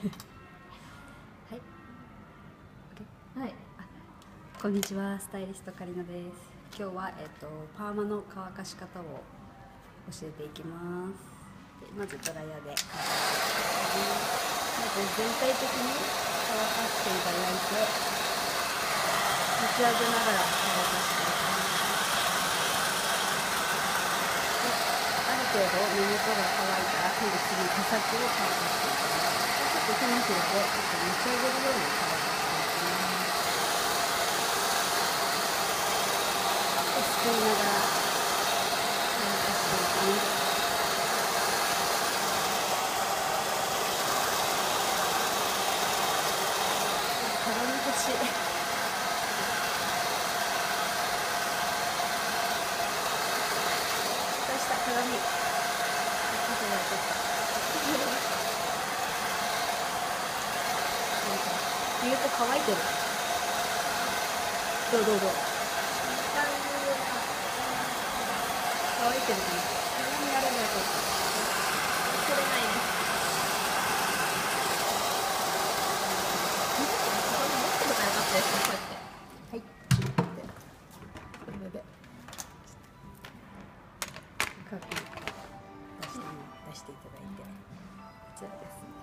はい。はい。こんにちは、スタイリストカリナです。今日はパーマの乾かし方を教えていきます。でまずドライヤーで乾かしていきます。まず全体的に乾かしていただいて、持ち上げながら乾かしていきます。である程度根元が乾いたら今度次毛先を乾かしていきます。ちょっと手のひらで持ち上げるように乾かしていきます。すくいながら乾かしていきます。鏡欲しい。出した鏡。後で取った。言うと乾いてる。どう乾いてるかな。鏡あればよかった。取れないね。鏡持ってるからよかったですね、こうやって。はい。これでカープ出していただいて、こちらです。